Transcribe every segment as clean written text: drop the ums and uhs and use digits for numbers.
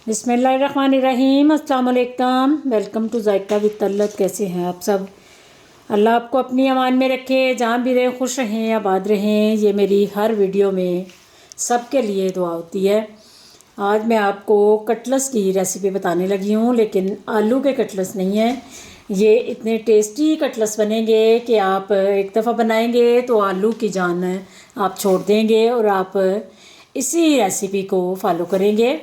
बिस्मिल्लाहिर्रहमानिर्रहीम। अस्सलाम वालेकुम। Welcome to Zaika with Talat. कैसे हैं आप सब? अल्लाह आपको अपनी अमान में रखे, जहाँ भी रहें खुश रहें, आबाद रहें। ये मेरी हर वीडियो में सबके लिए दुआ होती है। आज मैं आपको कटलस की रेसिपी बताने लगी हूँ, लेकिन आलू के कटलस नहीं है। ये इतने टेस्टी कटलस बनेंगे कि आप एक दफ़ा बनाएंगे तो आलू की जान आप छोड़ देंगे और आप इसी रेसिपी को फॉलो करेंगे।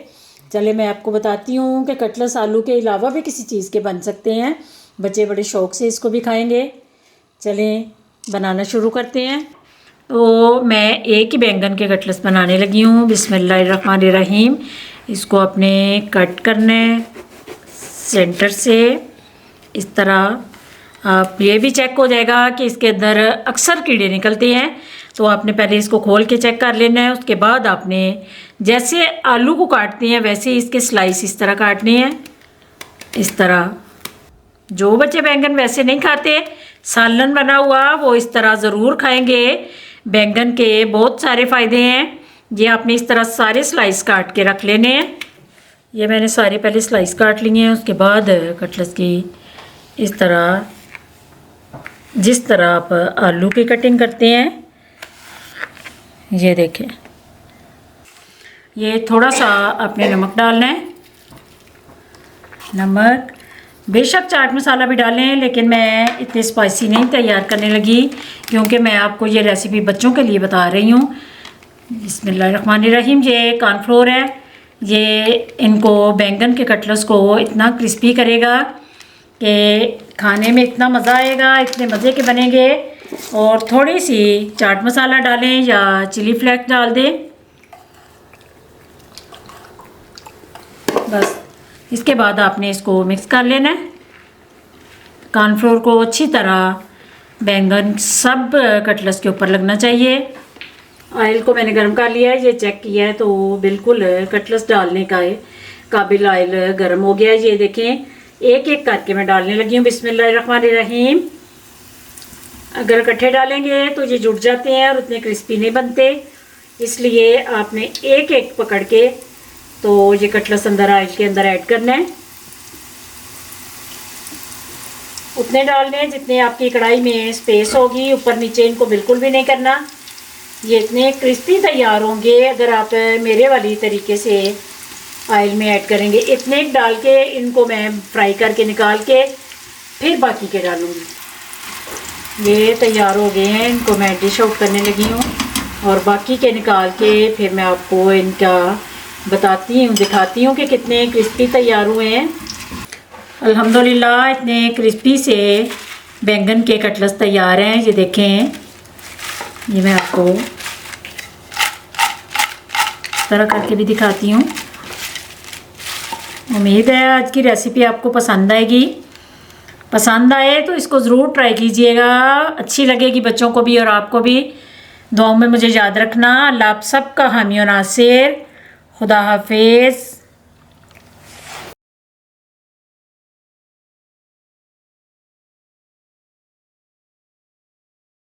चले मैं आपको बताती हूँ कि कटलस आलू के अलावा भी किसी चीज़ के बन सकते हैं। बच्चे बड़े शौक़ से इसको भी खाएंगे। चलें बनाना शुरू करते हैं। तो मैं एक ही बैंगन के कटलस बनाने लगी हूँ। बिस्मिल्लाहिर्रहमानिर्रहीम। इसको अपने कट करने सेंटर से इस तरह। आप ये भी चेक हो जाएगा कि इसके अंदर अक्सर कीड़े निकलते हैं, तो आपने पहले इसको खोल के चेक कर लेना है। उसके बाद आपने जैसे आलू को काटते हैं वैसे इसके स्लाइस इस तरह काटने हैं। इस तरह जो बच्चे बैंगन वैसे नहीं खाते, सालन बना हुआ वो इस तरह ज़रूर खाएंगे। बैंगन के बहुत सारे फ़ायदे हैं। ये आपने इस तरह सारे स्लाइस काट के रख लेने हैं। ये मैंने सारे पहले स्लाइस काट लिए हैं। उसके बाद कटलस की इस तरह, जिस तरह आप आलू की कटिंग करते हैं, ये देखें। ये थोड़ा सा आपने नमक डालना है। नमक, बेशक चाट मसाला भी डालें, लेकिन मैं इतने स्पाइसी नहीं तैयार करने लगी क्योंकि मैं आपको ये रेसिपी बच्चों के लिए बता रही हूँ। बिस्मिल्लाहिर्रहमानिर्रहीम। ये कॉर्नफ्लोर है। ये इनको बैंगन के कटलस को इतना क्रिस्पी करेगा कि खाने में इतना मज़ा आएगा, इतने मज़े के बनेंगे। और थोड़ी सी चाट मसाला डालें या चिली फ्लेक्स डाल दें, बस। इसके बाद आपने इसको मिक्स कर लेना है। कॉर्नफ्लोर को अच्छी तरह बैंगन सब कटलस के ऊपर लगना चाहिए। ऑयल को मैंने गर्म कर लिया है, ये चेक किया है तो बिल्कुल कटलस डालने का काबिल ऑयल गर्म हो गया है। ये देखें, एक एक करके मैं डालने लगी हूँ। बिस्मिल्लाहिर्रहमानिर्रहीम। अगर इकट्ठे डालेंगे तो ये जुड़ जाते हैं और उतने क्रिस्पी नहीं बनते, इसलिए आपने एक एक पकड़ के तो ये कटलस अंदर ऑयल के अंदर ऐड करना है। उतने डालने हैं जितने आपकी कढ़ाई में स्पेस होगी। ऊपर नीचे इनको बिल्कुल भी नहीं करना। ये इतने क्रिस्पी तैयार होंगे अगर आप मेरे वाली तरीके से ऑयल में ऐड करेंगे। इतने डाल के इनको मैं फ्राई करके निकाल के फिर बाकी के डालूँगी। ये तैयार हो गए हैं, इनको मैं डिश आउट करने लगी हूँ और बाकी के निकाल के फिर मैं आपको इनका बताती हूँ, दिखाती हूँ कि कितने क्रिस्पी तैयार हुए हैं। अल्हम्दुलिल्लाह इतने क्रिस्पी से बैंगन के कटलस तैयार हैं। ये देखें, ये मैं आपको इस तरह करके भी दिखाती हूँ। उम्मीद है आज की रेसिपी आपको पसंद आएगी। पसंद आए तो इसको ज़रूर ट्राई कीजिएगा। अच्छी लगेगी बच्चों को भी और आपको भी। दुआओं में मुझे याद रखना। अल्लाह आप सबका हामी और नासिर। खुदा हाफिज़।